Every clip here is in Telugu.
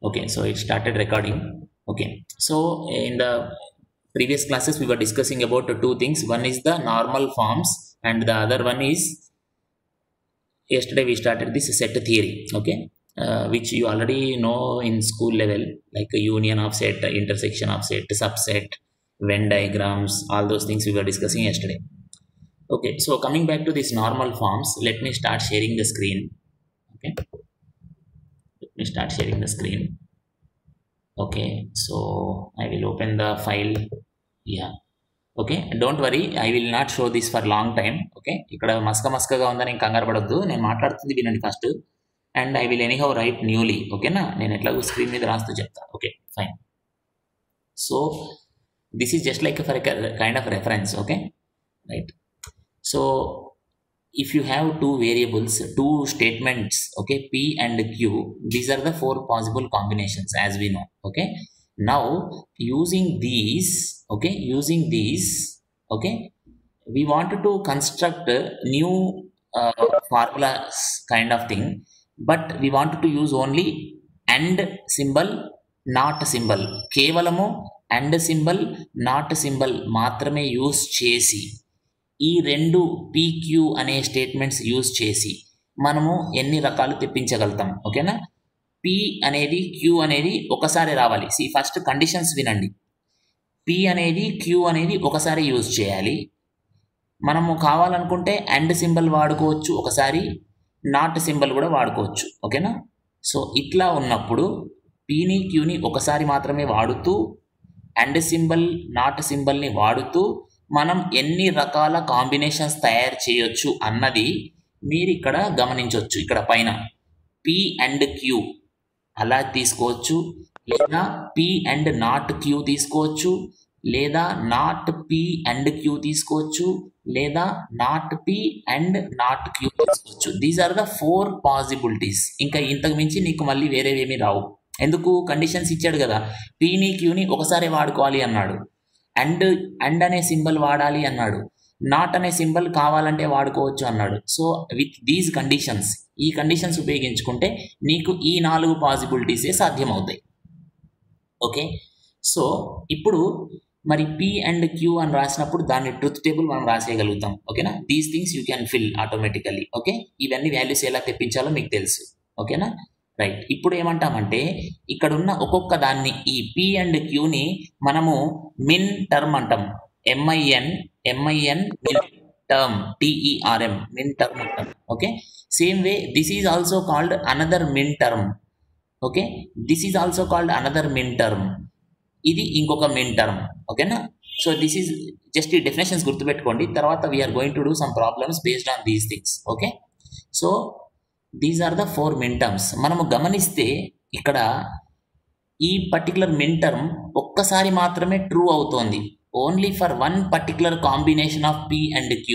Okay, so it started recording. Okay, so in the previous classes we were discussing about two things. One is the normal forms and the other one is, yesterday we started this set theory. Okay, which you already know in school level, like a union of set, intersection of set, subset, Venn diagrams, all those things we were discussing yesterday. Okay, so coming back to these normal forms, let me start sharing the screen. Okay, let me start sharing the screen. Okay, so I will open the file. Yeah, okay, don't worry, I will not show this for long time. Okay, ఇక్కడ మస్కగా ఉందని నేను కంగారు పడొద్దు, నేను మాట్లాడుతుంది వినండి first. And I will anyhow right newly. ఓకేనా, నేను ఎట్లాగో స్క్రీన్ మీద రాస్తూ చెప్తాను. Okay, fine. So this is just like for kind of reference. Okay, right. So if you have two variables, two statements, okay, p and q, these are the four possible combinations as we know. Okay, now using these, okay, we wanted to construct a new formulas kind of thing, but we wanted to use only and symbol, not symbol. కేవలము and symbol, not symbol మాత్రమే యూస్ చేసి ఈ రెండు PQ అనే స్టేట్మెంట్స్ యూజ్ చేసి మనము ఎన్ని రకాలు తెప్పించగలుగుతాం. ఓకేనా, P అనేది Q అనేది ఒకసారి రావాలి. ఫస్ట్ కండిషన్స్ వినండి. P అనేది Q అనేది ఒకసారి యూజ్ చేయాలి. మనము కావాలనుకుంటే అండ్ సింబల్ వాడుకోవచ్చు, ఒకసారి నాట్ సింబల్ కూడా వాడుకోవచ్చు. ఓకేనా, సో ఇట్లా ఉన్నప్పుడు Pని Qని ఒకసారి మాత్రమే వాడుతూ అండ్ సింబల్ నాట్ సింబల్ని వాడుతూ మనం ఎన్ని రకాల కాంబినేషన్స్ తయారు చేయొచ్చు అన్నది మీరు ఇక్కడ గమనించవచ్చు. ఇక్కడ పైన P అండ్ Q అలా తీసుకోవచ్చు, లేదా P అండ్ నాట్ Q తీసుకోవచ్చు, లేదా నాట్ P అండ్ Q తీసుకోవచ్చు, లేదా not P and not Q తీసుకోవచ్చు. These are the four possibilities. ఇంకా ఇంతకు మించి నీకు మళ్ళీ వేరేవేమీ రావు. ఎందుకు? కండిషన్స్ ఇచ్చాడు కదా, Pని Qని ఒకసారి వాడుకోవాలి అన్నాడు, అండ్ అనే సింబల్ వాడాలి అన్నాడు, నాట్ అనే సింబల్ కావాలంటే వాడుకోవచ్చు అన్నాడు. సో విత్ దీస్ కండిషన్స్, ఈ కండిషన్స్ ఉపయోగించుకుంటే నీకు ఈ 4 పాసిబిలిటీసే సాధ్యమవుతాయి. ఓకే, సో ఇప్పుడు మరి P అండ్ Q అని రాసినప్పుడు దాన్ని ట్రూత్ టేబుల్ మనం రాసేయగలుగుతాం. ఓకేనా, these things you can fill automatically. Okay, ఇవన్నీ వాల్యూస్ ఎలా తెప్పించాలో మీకు తెలుసు. ఓకేనా, రైట్. ఇప్పుడు ఏమంటామంటే ఇక్కడ ఉన్న ఒక్కొక్క దాన్ని, ఈ P అండ్ Qని మనము మిన్ టర్మ్ అంటాం. MIN min term, TERM min term అంటాం. Okay, same way this is also called another min term. Okay, this is also called another min term. ఇది ఇంకొక మిన్ టర్మ్. ఓకేనా, సో దిస్ ఈజ్ జస్ట్ ఈ డెఫినేషన్స్ గుర్తుపెట్టుకోండి. తర్వాత we're going to do some problems based on these things. Okay, so these are the 4 min terms. మనము గమనిస్తే ఇక్కడ ఈ పర్టికులర్ మిన్ టర్మ్ ఒక్కసారి మాత్రమే ట్రూ అవుతోంది. Only for one particular combination of P and Q,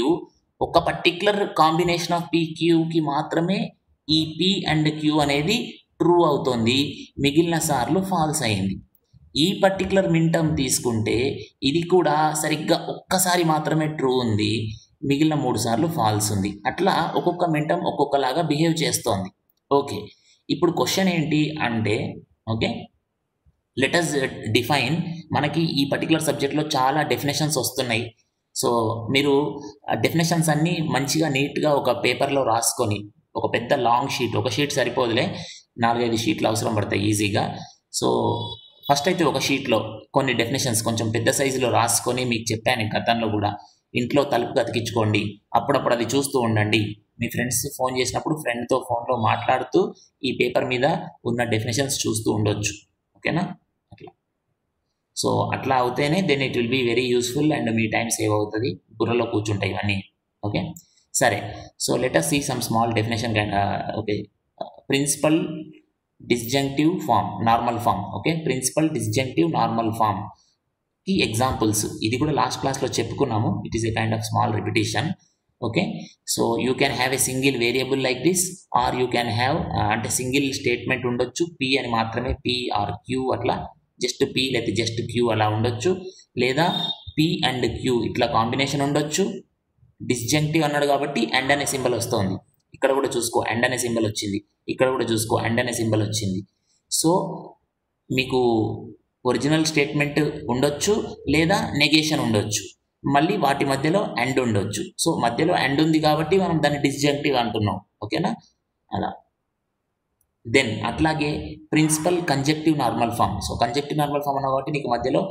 ఒక పర్టికులర్ కాంబినేషన్ ఆఫ్ PQకి మాత్రమే ఈ P అండ్ Q అనేది ట్రూ అవుతోంది, మిగిలిన సార్లు ఫాల్స్ అయింది. ఈ పర్టికులర్ మిన్ టర్మ్ తీసుకుంటే ఇది కూడా సరిగ్గా ఒక్కసారి మాత్రమే ట్రూ ఉంది, మిగిలిన 3 సార్లు ఫాల్స్ ఉంది. అట్లా ఒక్కొక్క మిన్ టర్మ్ ఒక్కొక్కలాగా బిహేవ్ చేస్తోంది. ఓకే, ఇప్పుడు క్వశ్చన్ ఏంటి అంటే, ఓకే, లెట్ us డిఫైన్. మనకి ఈ పర్టికులర్ సబ్జెక్ట్లో చాలా డెఫినేషన్స్ వస్తున్నాయి. సో మీరు ఆ డెఫినేషన్స్ అన్నీ మంచిగా నీట్గా ఒక పేపర్లో రాసుకొని, ఒక పెద్ద లాంగ్ షీట్, ఒక షీట్ సరిపోదులే, 4-5 షీట్లు అవసరం పడతాయి ఈజీగా. సో ఫస్ట్ అయితే ఒక షీట్లో కొన్ని డెఫినేషన్స్ కొంచెం పెద్ద సైజులో రాసుకొని, మీకు చెప్పాను గతంలో కూడా, ఇంట్లో తలుపు అతికించుకోండి, అప్పుడప్పుడు అది చూస్తూ ఉండండి. మీ ఫ్రెండ్స్ ఫోన్ చేసినప్పుడు ఫ్రెండ్తో ఫోన్లో మాట్లాడుతూ ఈ పేపర్ మీద ఉన్న డెఫినేషన్స్ చూస్తూ ఉండొచ్చు. ఓకేనా, అట్లా. సో అట్లా అవుతేనే then it will be very useful and మీ టైం సేవ్ అవుతుంది, బుర్రలో కూర్చుంటాయి ఇవన్నీ. ఓకే, సరే. So let us see some small definition. Okay, principal disjunctive form, normal form. Okay, principal disjunctive normal form కి ఎగ్జాంపుల్స్. ఇది కూడా లాస్ట్ క్లాస్లో చెప్పుకున్నాము. It is a kind of small repetition. Okay, so you can have a single variable like this, or you can have అంటే సింగిల్ స్టేట్మెంట్ ఉండొచ్చు, P అని మాత్రమే, P ఆర్ Q అట్లా, జస్ట్ P లేకపోతే జస్ట్ Q అలా ఉండొచ్చు, లేదా P అండ్ Q ఇట్లా కాంబినేషన్ ఉండొచ్చు. డిస్జంక్టివ్ అన్నాడు కాబట్టి అండ్ అనే సింబల్ వస్తుంది. ఇక్కడ కూడా చూసుకో అండ్ అనే సింబల్ వచ్చింది, ఇక్కడ కూడా చూసుకో అండ్ అనే సింబల్ వచ్చింది. సో మీకు ఒరిజినల్ స్టేట్మెంట్ ఉండొచ్చు లేదా నెగేషన్ ఉండొచ్చు, మళ్ళీ వాటి మధ్యలో అండ్ ఉండొచ్చు. సో మధ్యలో అండ్ ఉంది కాబట్టి మనం దాన్ని డిస్జంక్టివ్ అంటున్నాం. ఓకేనా, అలా. దెన్ అట్లాగే principal conjunctive normal form. So conjunctive normal form అన్న కాబట్టి నీకు మధ్యలో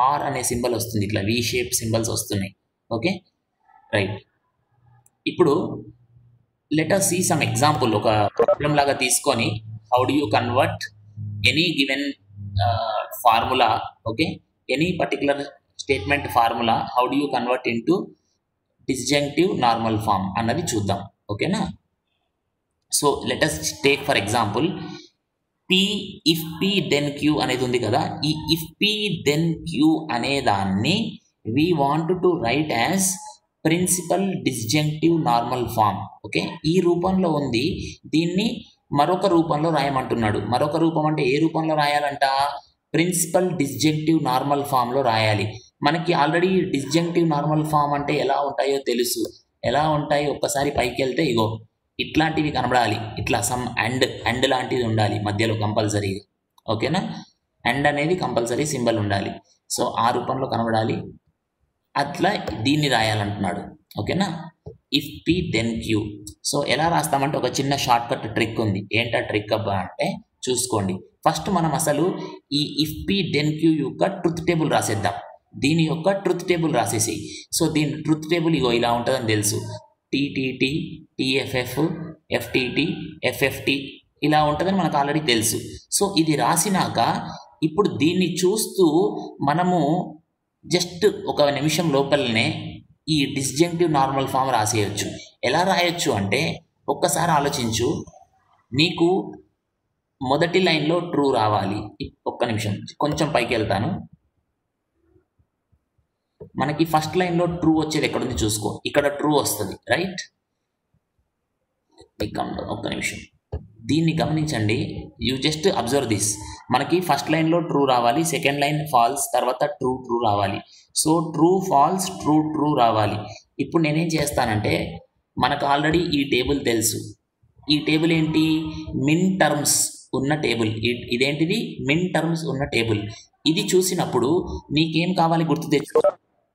ఆర్ అనే సింబల్ వస్తుంది, ఇట్లా వి షేప్ సింబల్స్ వస్తున్నాయి. Okay, right. ఇప్పుడు let us see some example. ఒక ప్రాబ్లం లాగా తీసుకొని how do you convert any given formula, okay, any particular statement formula how do you convert into disjunctive normal form అన్నది చూద్దాం. ఓకేనా, so let us take for example P if P then queue అనేది ఉంది కదా. ఈ ఇఫ్ పి దెన్ క్యూ అనే దాన్ని we want to write as principal disjunctive normal form. Okay, ఈ రూపంలో ఉంది, దీన్ని మరొక రూపంలో రాయమంటున్నాడు. మరొక రూపం అంటే ఏ రూపంలో రాయాలంట? ప్రిన్సిపల్ డిస్జంక్టివ్ నార్మల్ ఫామ్లో రాయాలి. మనకి ఆల్రెడీ డిస్జంక్టివ్ నార్మల్ ఫామ్ అంటే ఎలా ఉంటాయో తెలుసు. ఎలా ఉంటాయి, ఒక్కసారి పైకి వెళ్తే ఇగో ఇట్లాంటివి కనబడాలి, ఇట్లా సమ్ అండ్ లాంటిది ఉండాలి మధ్యలో కంపల్సరీగా. ఓకేనా, అండ్ అనేది కంపల్సరీ సింబల్ ఉండాలి. సో ఆ రూపంలో కనబడాలి, అట్లా దీన్ని రాయాలంటున్నాడు. ఓకేనా, if P then Q. So ఎలా రాస్తామంటే ఒక చిన్న షార్ట్ కట్ ట్రిక్ ఉంది. ఏంటా ట్రిక్ అబ్బా అంటే చూసుకోండి. ఫస్ట్ మనం అసలు ఈ ఇఫ్ పి దెన్ క్యూ యొక్క ట్రుత్ టేబుల్ రాసేద్దాం. దీని యొక్క ట్రుత్ టేబుల్ రాసేసి, సో దీని ట్రుత్ టేబుల్ ఇగో ఇలా ఉంటుందని తెలుసు. టీటీటీ, టీఎఫ్ఎఫ్, ఎఫ్టీటీ, ఎఫ్ఎఫ్టీ ఇలా ఉంటుందని మనకు ఆల్రెడీ తెలుసు. సో ఇది రాసినాక ఇప్పుడు దీన్ని చూస్తూ మనము జస్ట్ ఒక నిమిషం లోపలనే ఈ డిస్జంక్టివ్ నార్మల్ ఫామ్ రాసేయచ్చు. ఎలా రాయొచ్చు అంటే ఒక్కసారి ఆలోచించు. నీకు మొదటి లైన్లో ట్రూ రావాలి. ఒక్క నిమిషం కొంచెం పైకి వెళ్తాను. మనకి ఫస్ట్ లైన్లో ట్రూ వచ్చేది ఎక్కడుంది చూసుకో, ఇక్కడ ట్రూ వస్తుంది, రైట్. ఒక్క నిమిషం దీన్ని గమనించండి. You just observe this. మనకి ఫస్ట్ లైన్లో ట్రూ రావాలి, సెకండ్ లైన్ ఫాల్స్, తర్వాత ట్రూ రావాలి. సో ట్రూ ఫాల్స్ ట్రూ రావాలి. ఇప్పుడు నేనేం చేస్తానంటే మనకు ఆల్రెడీ ఈ టేబుల్ తెలుసు. ఈ టేబుల్ ఏంటి? మిన్ టర్మ్స్ ఉన్న టేబుల్. ఇదేంటిది? మిన్ టర్మ్స్ ఉన్న టేబుల్. ఇది చూసినప్పుడు నీకేం కావాలి గుర్తు తెచ్చుకో,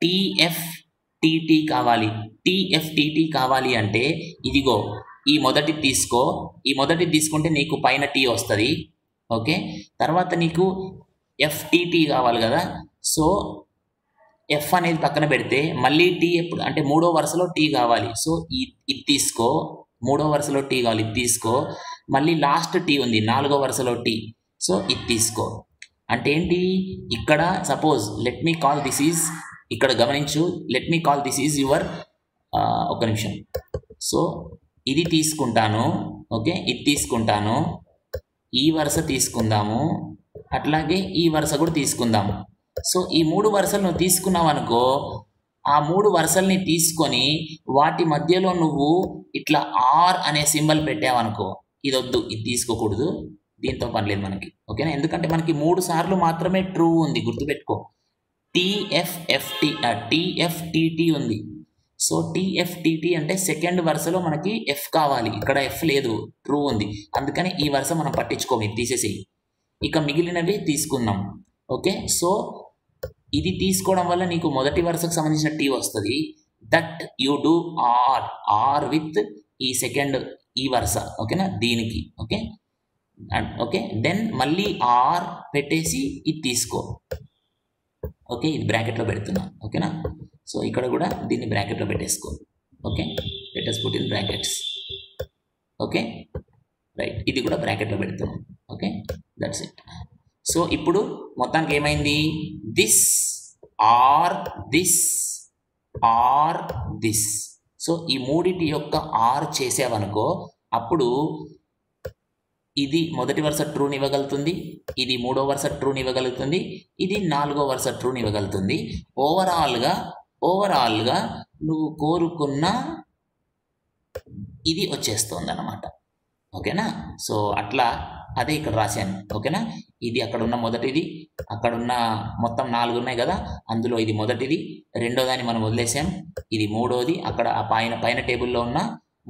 టీఎఫ్టీటీ కావాలి. టీఎఫ్టీటీ కావాలి అంటే ఇదిగో ఈ మొదటి తీసుకో. ఈ మొదటి తీసుకుంటే నీకు పైన టీ వస్తుంది. ఓకే, తర్వాత నీకు ఎఫ్టీటీ కావాలి కదా. సో ఎఫ్ అనేది పక్కన పెడితే మళ్ళీ టీ ఎప్పుడు అంటే మూడో వరుసలో టీ కావాలి. సో ఇది తీసుకో. మూడో వరుసలో టీ కావాలి, ఇది తీసుకో. మళ్ళీ లాస్ట్ టీ ఉంది నాలుగో వరుసలో టీ. సో ఇది తీసుకో. అంటే ఏంటి? ఇక్కడ suppose let me call this is, ఇక్కడ గమనించు, let me call this is your, ఒక్క నిమిషం. సో ఇది తీసుకుంటాను, ఓకే, ఇది తీసుకుంటాను, ఈ వరుస తీసుకుందాము, అట్లాగే ఈ వరుస కూడా తీసుకుందాము. సో ఈ మూడు వరుసలు నువ్వు తీసుకున్నావు అనుకో, ఆ మూడు వరుసల్ని తీసుకొని వాటి మధ్యలో నువ్వు ఇట్లా ఆర్ అనే సింబల్ పెట్టావనుకో, ఇది వద్దు, ఇది తీసుకోకూడదు, దీంతో పనిలేదు మనకి. ఓకేనా, ఎందుకంటే మనకి 3 సార్లు మాత్రమే ట్రూ ఉంది, గుర్తుపెట్టుకో. టీఎఫ్టీటీ ఉంది. సో టీఎఫ్టీటీ అంటే సెకండ్ వరుసలో మనకి ఎఫ్ కావాలి, ఇక్కడ ఎఫ్ లేదు, ట్రూ ఉంది. అందుకని ఈ వరుస మనం పట్టించుకోము, ఇది తీసేసేయి. ఇక మిగిలినవి తీసుకుందాం. ఓకే, సో ఇది తీసుకోవడం వల్ల నీకు మొదటి వరుసకు సంబంధించిన టీ వస్తుంది. That you do or with ఈ సెకండ్ ఈ వరుస. ఓకేనా, దీనికి. ఓకే ఓకే, దెన్ మళ్ళీ ఆర్ పెట్టేసి ఇది తీసుకో. ఓకే, ఇది బ్రాకెట్లో పెడుతున్నా. ఓకేనా, సో ఇక్కడ కూడా దీన్ని బ్రాకెట్లో పెట్టేసుకో. Okay, let us put in brackets. Okay, right, ఇది కూడా బ్రాకెట్లో పెడుతున్నాం. Okay, that's it. సో ఇప్పుడు మొత్తానికి ఏమైంది? This or this or this. So ఈ మూడిటి యొక్క ఆర్ చేసావనుకో, అప్పుడు ఇది మొదటి వరుస ట్రూని ఇవ్వగలుగుతుంది, ఇది మూడో వరుస ట్రూని ఇవ్వగలుగుతుంది, ఇది నాలుగో వరుస ట్రూని ఇవ్వగలుగుతుంది. ఓవరాల్గా నువ్వు కోరుకున్న ఇది వచ్చేస్తుంది అన్నమాట. ఓకేనా, సో అట్లా అదే ఇక్కడ రాశాను. ఓకేనా, ఇది అక్కడున్న మొదటిది, అక్కడున్న మొత్తం 4 ఉన్నాయి కదా, అందులో ఇది మొదటిది, రెండోదాన్ని మనం వదిలేసాం, ఇది మూడోది, అక్కడ ఆ పైన టేబుల్లో ఉన్న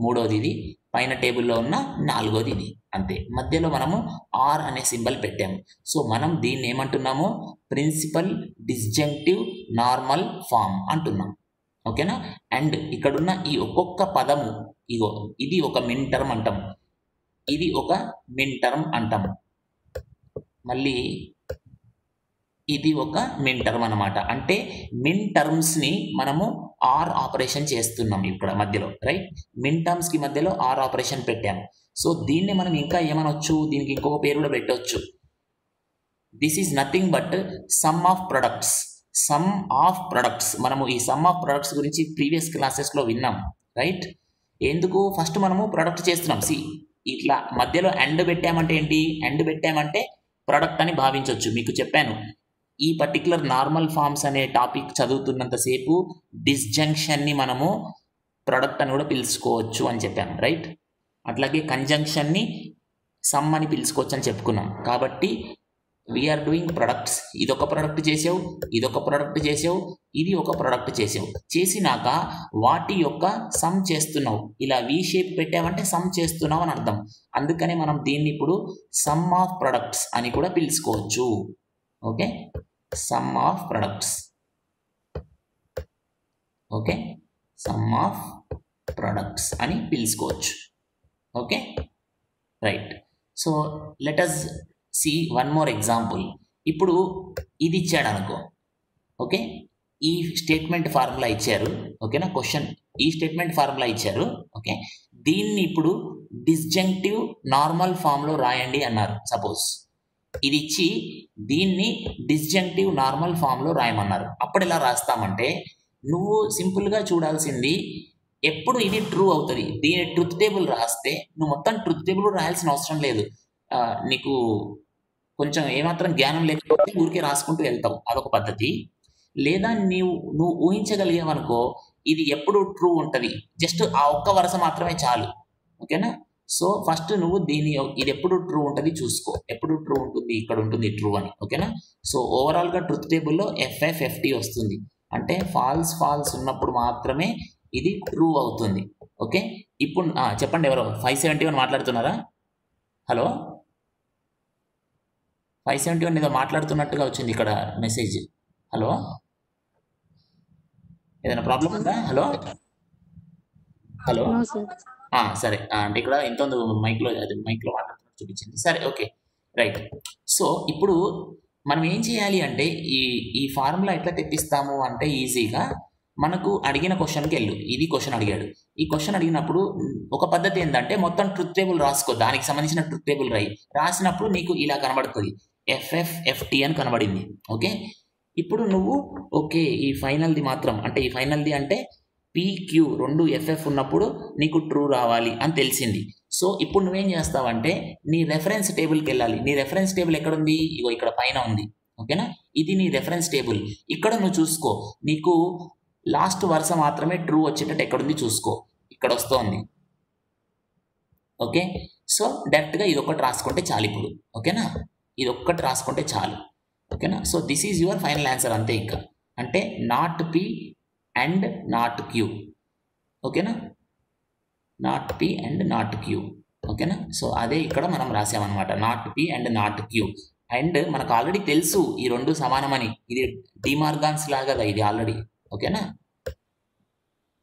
మూడోది ఇది, పైన టేబుల్లో ఉన్న నాలుగోది ఇది, అంతే. మధ్యలో మనము ఆర్ అనే సింబల్ పెట్టాము. సో మనం దీన్ని ఏమంటున్నాము, ప్రిన్సిపల్ డిస్జంక్టివ్ నార్మల్ ఫామ్ అంటున్నాం. ఓకేనా. అండ్ ఇక్కడున్న ఈ ఒక్కొక్క పదము, ఇగో ఇది ఒక మిన్ టర్మ్ అంటాం, ఇది ఒక మిన్ టర్మ్ అంటాం, మళ్ళీ ఇది ఒక మిన్ టర్మ్ అనమాట. అంటే మిన్ టర్మ్స్ని మనము ఆర్ ఆపరేషన్ చేస్తున్నాం ఇక్కడ మధ్యలో, రైట్. మిన్ టర్మ్స్కి మధ్యలో ఆర్ ఆపరేషన్ పెట్టాము. సో దీన్ని మనం ఇంకా ఏమనొచ్చు, దీనికి ఇంకొక పేరు కూడా పెట్టవచ్చు. This is nothing but some of products. Some of products, మనము ఈ సమ్ ఆఫ్ ప్రొడక్ట్స్ గురించి ప్రీవియస్ క్లాసెస్లో విన్నాం, రైట్. ఎందుకు, ఫస్ట్ మనము ప్రొడక్ట్ చేస్తున్నాం. ఇట్లా మధ్యలో అండ్ పెట్టామంటే ఏంటి, అండ్ పెట్టామంటే ప్రొడక్ట్ అని భావించవచ్చు. మీకు చెప్పాను, ఈ పర్టికులర్ నార్మల్ ఫార్మ్స్ అనే టాపిక్ చదువుతున్నంతసేపు డిస్జంక్షన్ని మనము ప్రొడక్ట్ అని కూడా పిలుచుకోవచ్చు అని చెప్పాను, రైట్. అట్లాగే కంజంక్షన్ని సమ్ అని పిలుచుకోవచ్చు అని చెప్పుకున్నాం. కాబట్టి వీఆర్ డూయింగ్ ప్రొడక్ట్స్. ఇదొక ప్రొడక్ట్ చేసావు, ఇదొక ప్రొడక్ట్ చేసావు, ఇది ఒక ప్రొడక్ట్ చేసావు. చేసినాక వాటి యొక్క సమ్ చేస్తున్నావు. ఇలా వి షేప్ పెట్టామంటే సమ్ చేస్తున్నావు అని అర్థం. అందుకనే మనం దీన్ని ఇప్పుడు సమ్ ఆఫ్ ప్రొడక్ట్స్ అని కూడా పిలుచుకోవచ్చు. Okay, sum of products. Okay, sum of products అని పిలుచుకోవచ్చు. Okay, right. So let us see one more example. ఇప్పుడు ఇది ఇచ్చాడు అనుకో, ఓకే, ఈ స్టేట్మెంట్ ఫార్ములా ఇచ్చారు, ఓకేనా. క్వశ్చన్ ఈ స్టేట్మెంట్ ఫార్ములా ఇచ్చారు, ఓకే. దీన్ని ఇప్పుడు డిస్జంక్టివ్ నార్మల్ ఫామ్లో రాయండి అన్నారు. సపోజ్ ఇది ఇచ్చి దీన్ని డిస్జంక్టివ్ నార్మల్ ఫామ్లో రాయమన్నారు. అప్పుడు ఎలా రాస్తామంటే, నువ్వు సింపుల్గా చూడాల్సింది, ఎప్పుడు ఇది ట్రూ అవుతుంది, దీని ట్రుత్ టేబుల్ రాస్తే నువ్వు మొత్తం ట్రుత్ టేబుల్ రాయాల్సిన అవసరం లేదు. నీకు కొంచెం ఏమాత్రం జ్ఞానం లేకపోతే ఊరికే రాసుకుంటూ వెళ్తావు, అదొక పద్ధతి. లేదా నువ్వు ఊహించగలిగావనుకో, ఇది ఎప్పుడు ట్రూ ఉంటుంది, జస్ట్ ఆ ఒక్క వరుస మాత్రమే చాలు, ఓకేనా. సో ఫస్ట్ నువ్వు ఇది ఎప్పుడు ట్రూ ఉంటుంది చూసుకో, ఎప్పుడు ట్రూ ఉంటుంది, ఇక్కడ ఉంటుంది ట్రూ అని, ఓకేనా. సో ఓవరాల్గా ట్రుత్ టేబుల్లో FF వస్తుంది, అంటే ఫాల్స్ ఫాల్స్ ఉన్నప్పుడు మాత్రమే ఇది ట్రూ అవుతుంది. ఓకే, ఇప్పుడు చెప్పండి, ఎవరో 571 మాట్లాడుతున్నారా? హలో, 571 ఏదో మాట్లాడుతున్నట్టుగా వచ్చింది ఇక్కడ మెసేజ్. హలో, ఏదైనా ప్రాబ్లం ఉందా? హలో హలో, సరే. అంటే ఇక్కడ ఇంత మైక్లో మాట్లాడుతున్నట్టు చూపించింది. సరే, ఓకే, రైట్. సో ఇప్పుడు మనం ఏం చేయాలి అంటే, ఈ ఫార్ములా ఎట్లా తెప్పిస్తాము అంటే, ఈజీగా మనకు అడిగిన క్వశ్చన్కి వెళ్ళు. ఇది క్వశ్చన్ అడిగాడు. ఈ క్వశ్చన్ అడిగినప్పుడు ఒక పద్ధతి ఏంటంటే, మొత్తం ట్రుత్ టేబుల్ రాసుకో, దానికి సంబంధించిన ట్రుత్ టేబుల్ రాసినప్పుడు నీకు ఇలా కనబడుతుంది, FFFT అని కనబడింది. ఓకే, ఇప్పుడు నువ్వు ఓకే, ఈ ఫైనల్ది మాత్రం, అంటే ఈ ఫైనల్ది అంటే PQ రెండు FF ఉన్నప్పుడు నీకు ట్రూ రావాలి అని తెలిసింది. సో ఇప్పుడు నువ్వేం చేస్తావంటే, నీ రెఫరెన్స్ టేబుల్కి వెళ్ళాలి. నీ రెఫరెన్స్ టేబుల్ ఎక్కడుంది, ఇగో ఇక్కడ పైన ఉంది, ఓకేనా. ఇది నీ రెఫరెన్స్ టేబుల్. ఇక్కడ నువ్వు చూసుకో, నీకు లాస్ట్ వరుస మాత్రమే ట్రూ వచ్చేటట్టు ఎక్కడుంది చూసుకో, ఇక్కడ వస్తుంది. ఓకే, సో డైరెక్ట్గా ఇది ఒక్కటి రాసుకుంటే చాలు ఇప్పుడు, ఓకేనా. ఇది ఒక్కటి రాసుకుంటే చాలు, ఓకేనా. So this is your final answer, అంతే. ఇంకా అంటే not P and not Q, ఓకేనా. Not P and not Q, ఓకేనా. సో అదే ఇక్కడ మనం రాసామన్నమాట, not P and not Q. And మనకు ఆల్రెడీ తెలుసు ఈ రెండు సమానమని, ఇది డిమార్గాన్స్ లాగా ఇది ఆల్రెడీ, ఓకేనా.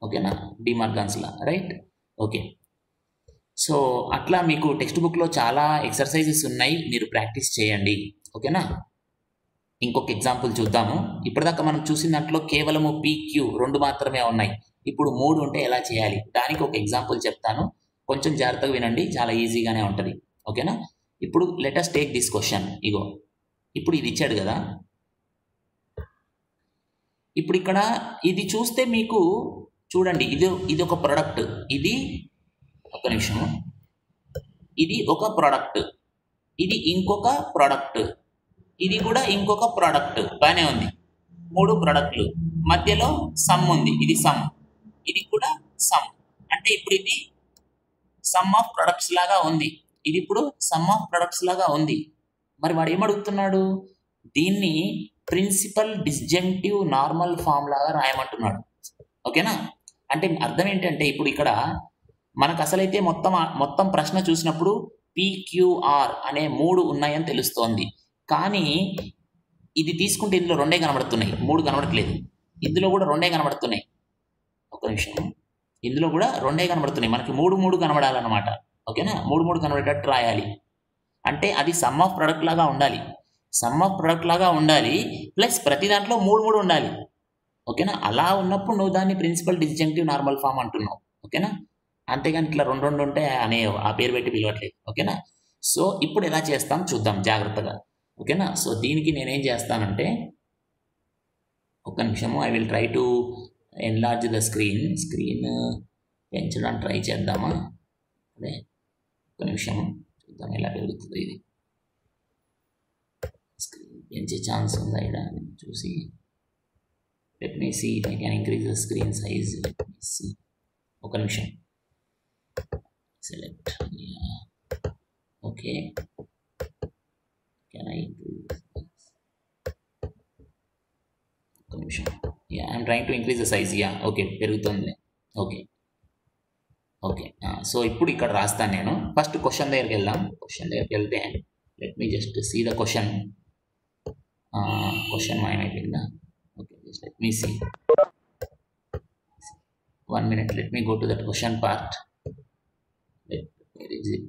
ఓకేనా, డిమార్గాన్స్ లా, రైట్. ఓకే, సో అట్లా మీకు టెక్స్ట్ బుక్లో చాలా ఎక్సర్సైజెస్ ఉన్నాయి, మీరు ప్రాక్టీస్ చేయండి, ఓకేనా. ఇంకొక ఎగ్జాంపుల్ చూద్దాము. ఇప్పటిదాకా మనం చూసిన దాంట్లో కేవలము PQ రెండు మాత్రమే ఉన్నాయి. ఇప్పుడు 3 ఉంటే ఎలా చేయాలి, దానికి ఒక ఎగ్జాంపుల్ చెప్తాను, కొంచెం జాగ్రత్తగా వినండి, చాలా ఈజీగానే ఉంటుంది, ఓకేనా. ఇప్పుడు let us take this question. ఇగో ఇప్పుడు ఇది ఇచ్చాడు కదా, ఇప్పుడు ఇక్కడ ఇది చూస్తే మీకు చూడండి, ఇది ఒక ప్రోడక్ట్, ఇది ఒక నిమిషం, ఇది ఒక ప్రోడక్ట్, ఇది ఇంకొక ప్రోడక్ట్, ఇది కూడా ఇంకొక ప్రోడక్ట్, బాగానే ఉంది. 3 ప్రోడక్ట్లు, మధ్యలో సమ్ ఉంది, ఇది సమ్, ఇది కూడా సమ్. అంటే ఇప్పుడు ఇది సమ్ ఆఫ్ ప్రొడక్ట్స్ లాగా ఉంది, ఇది ఇప్పుడు సమ్ ఆఫ్ ప్రొడక్ట్స్ లాగా ఉంది. మరి వాడు ఏమడుగుతున్నాడు, దీన్ని ప్రిన్సిపల్ డిస్జంక్టివ్ నార్మల్ ఫామ్ లాగా రాయమంటున్నాడు, ఓకేనా. అంటే అర్థం ఏంటంటే, ఇప్పుడు ఇక్కడ మనకు అసలైతే మొత్తం ప్రశ్న చూసినప్పుడు PQR అనే 3 ఉన్నాయని తెలుస్తోంది. కానీ ఇది తీసుకుంటే ఇందులో 2 కనబడుతున్నాయి, 3 కనబడట్లేదు. ఇందులో కూడా 2 కనబడుతున్నాయి. ఒక నిమిషం, ఇందులో కూడా 2 కనబడుతున్నాయి. మనకి 3 కనబడాలన్నమాట. ఓకేనా, 3 కనబడేటట్టు రాయాలి. అంటే అది సమ్ ఆఫ్ ప్రొడక్ట్ లాగా ఉండాలి. సమ్ ఆఫ్ ప్రొడక్ట్ లాగా ఉండాలి, ప్లస్ ప్రతి దాంట్లో 3 ఉండాలి. ఓకేనా, అలా ఉన్నప్పుడు నువ్వు దాన్ని ప్రిన్సిపల్ డిస్జంక్టివ్ నార్మల్ ఫామ్ అంటున్నావు. ఓకేనా, అంతేగాని ఇట్లా 2 ఉంటే అనే ఆ పేరు పెట్టి పిలవట్లేదు. ఓకేనా, సో ఇప్పుడు ఎలా చేస్తాం చూద్దాం జాగ్రత్తగా. ఓకేనా, సో దీనికి నేనేం చేస్తానంటే, ఒక్క నిమిషము, I will try to enlarge the screen పెంచడానికి ట్రై చేద్దామా. అదే ఒక్క నిమిషం చూద్దాం ఎలా పెరుగుతుంది. ఇది స్క్రీన్ పెంచే ఛాన్స్ ఉందా ఇక్కడ చూసి. Let me see if I can increase the screen size. Let me see, ఒక నిమిషం. Select, okay, can I increase ఒక నిమిషం. Yeah, I'm trying to increase the size. Yeah, okay, పెరుగుతుంది. ఓకే ఓకే, సో ఇప్పుడు ఇక్కడ రాస్తాను నేను. ఫస్ట్ క్వశ్చన్ దగ్గరికి వెళ్దాం. క్వశ్చన్ దగ్గరికి వెళ్తే let me just see the question. Question మాయమైపోయిందా? Okay, just let me see. 1 minute, let me go to that question part. Where is it?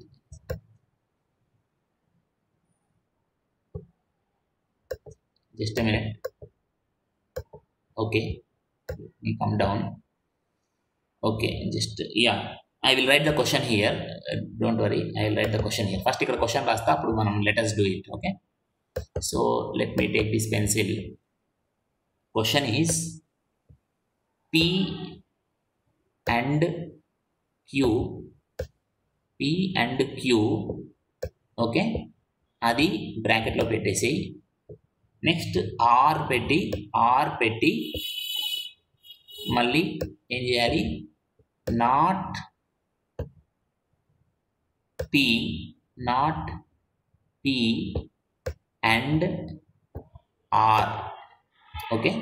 Just a minute. Okay, let me come down. Okay, just yeah, I will write the question here. Don't worry, I will write the question here. First ikkada question rasta, appudu manam let us do it. Okay, so let me take this pencil. Question is P and Q, okay, అది బ్రాకెట్లో పెట్టేసి నెక్స్ట్ ఆర్ పెట్టి మళ్ళీ ఏం చేయాలి, not P and are. Okay,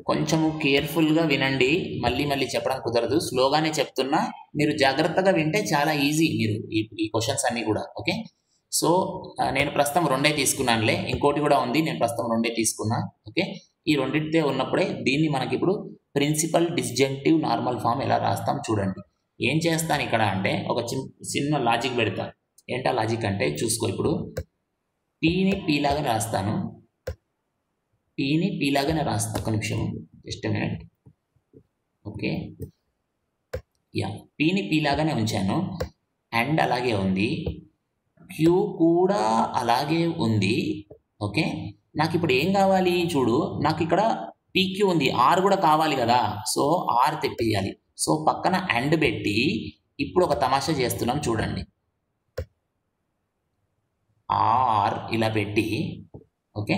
కొంచెము కేర్ఫుల్గా వినండి, మళ్ళీ చెప్పడం కుదరదు, స్లోగానే చెప్తున్నా. మీరు జాగ్రత్తగా వింటే చాలా ఈజీ మీరు ఈ క్వశ్చన్స్ అన్నీ కూడా. ఓకే, సో నేను ప్రస్తుతం 2 తీసుకున్నానులే, ఇంకోటి కూడా ఉంది, నేను ప్రస్తుతం 2 తీసుకున్నా. ఓకే, ఈ రెండింటితే ఉన్నప్పుడే దీన్ని మనకి ఇప్పుడు ప్రిన్సిపల్ డిస్జంక్టివ్ నార్మల్ ఫామ్ ఎలా రాస్తాం చూడండి. ఏం చేస్తాను ఇక్కడ అంటే ఒక చిన్న లాజిక్ పెడతాను. ఏంటా లాజిక్ అంటే చూసుకో. ఇప్పుడు పీని పీ లాగా రాస్తాను, పీని పీ లాగానే రాస్తాను. ఒక నిమిషం, జస్ట్ మినిట్. ఓకే, యా, పీని పీ లాగానే ఉంచాను, అండ్ అలాగే ఉంది, క్యూ కూడా అలాగే ఉంది. ఓకే, నాకు ఇప్పుడు ఏం కావాలి చూడు, నాకు ఇక్కడ పీక్యూ ఉంది, ఆర్ కూడా కావాలి కదా, సో ఆర్ తెప్పియాలి. సో పక్కన అండ్ పెట్టి ఇప్పుడు ఒక తమాషా చేస్తున్నాం చూడండి. ఆర్ ఇలా పెట్టి, ఓకే,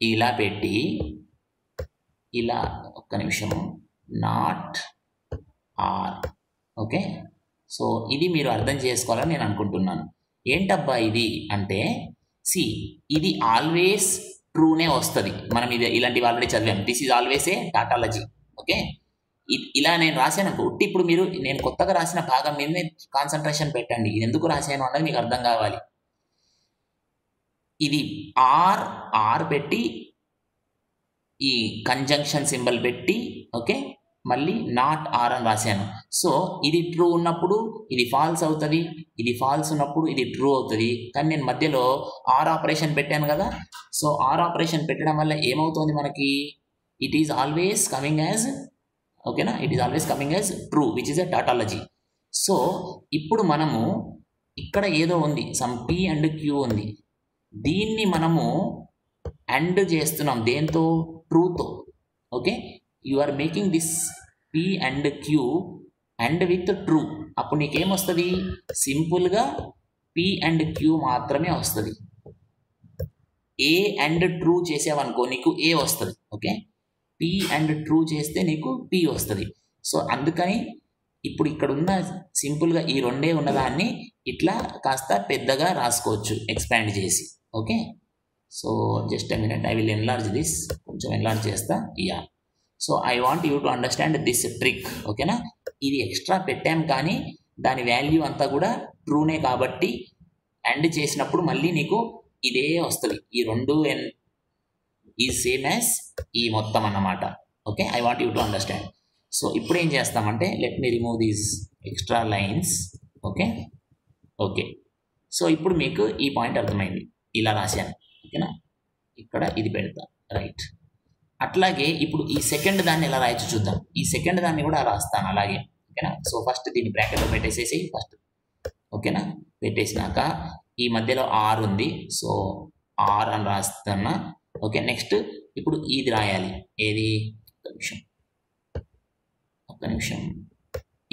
ఇలా పెట్టి ఇలా, ఒక్క నిమిషము, నాట్ ఆర్. ఓకే, సో ఇది మీరు అర్థం చేసుకోవాలని నేను అనుకుంటున్నాను. ఏంటబ్బా ఇది అంటే, సి ఇది ఆల్వేస్ ట్రూనే వస్తుంది. మనం ఇది ఇలాంటివి ఆల్రెడీ చదివాం. This is always a tautology. Okay, ఇలా నేను రాశాను ఉట్టి. ఇప్పుడు మీరు నేను కొత్తగా రాసిన భాగం మీదనే కాన్సన్ట్రేషన్ పెట్టండి. ఇది ఎందుకు రాశాను అన్నది మీకు అర్థం కావాలి. ఇది ఆర్ పెట్టి ఈ కంజంక్షన్ సింబల్ పెట్టి, ఓకే, మళ్ళీ నాట్ ఆర్ అని రాశాను. సో ఇది ట్రూ ఉన్నప్పుడు ఇది ఫాల్స్ అవుతుంది, ఇది ఫాల్స్ ఉన్నప్పుడు ఇది ట్రూ అవుతుంది. కానీ నేను మధ్యలో ఆర్ ఆపరేషన్ పెట్టాను కదా, సో ఆర్ ఆపరేషన్ పెట్టడం వల్ల ఏమవుతుంది మనకి, it is always coming as, ఓకేనా, it is always coming as true, which is a tautology. So ఇప్పుడు మనము ఇక్కడ ఏదో ఉంది, సమ్ పీ అండ్ క్యూ ఉంది, దీన్ని మనము అండ్ చేస్తున్నాం దేంతో, ట్రూతో. Okay, you are making this P and Q and with true. అప్పుడు నీకేమొస్తుంది, సింపుల్గా పీ అండ్ క్యూ మాత్రమే వస్తుంది. ఏ అండ్ ట్రూ చేసావనుకో నీకు ఏ వస్తుంది. ఓకే, పీ అండ్ ట్రూ చేస్తే నీకు పీ వస్తుంది. సో అందుకని ఇప్పుడు ఇక్కడ ఉన్న సింపుల్గా ఈ 2 ఉన్నదాన్ని ఇట్లా కాస్త పెద్దగా రాసుకోవచ్చు ఎక్స్పాండ్ చేసి. Okay, so just a minute, I will enlarge this, కొంచెం ఎన్లార్జ్ చేస్తా. Yeah, so I want you to understand this trick. ఓకేనా, ఇది ఎక్స్ట్రా పెట్టాం కానీ దాని వాల్యూ అంతా కూడా ట్రూనే కాబట్టి అండ్ చేసినప్పుడు మళ్ళీ నీకు ఇదే వస్తుంది. ఈ రెండు ఈ సేమ్ యాజ్ ఈ మొత్తం అన్నమాట. Okay, I want you to understand. So ఇప్పుడు ఏం చేస్తామంటే let me remove these extra lines. Okay okay, so ఇప్పుడు మీకు ఈ పాయింట్ అర్థమైంది. ఇలా రాశాను. ఓకేనా, ఇక్కడ ఇది పెడతా. రైట్, అట్లాగే ఇప్పుడు ఈ సెకండ్ దాన్ని ఎలా రాయొచ్చు చూద్దాం. ఈ సెకండ్ దాన్ని కూడా రాస్తాను అలాగే. ఓకేనా, సో ఫస్ట్ దీన్ని బ్రాకెట్లో పెట్టేసేసి ఫస్ట్. ఓకేనా, పెట్టేసినాక ఈ మధ్యలో ఆర్ ఉంది, సో ఆర్ అని రాస్తున్నా. ఓకే, నెక్స్ట్ ఇప్పుడు ఇది రాయాలి. ఏది, ఒక్క నిమిషం.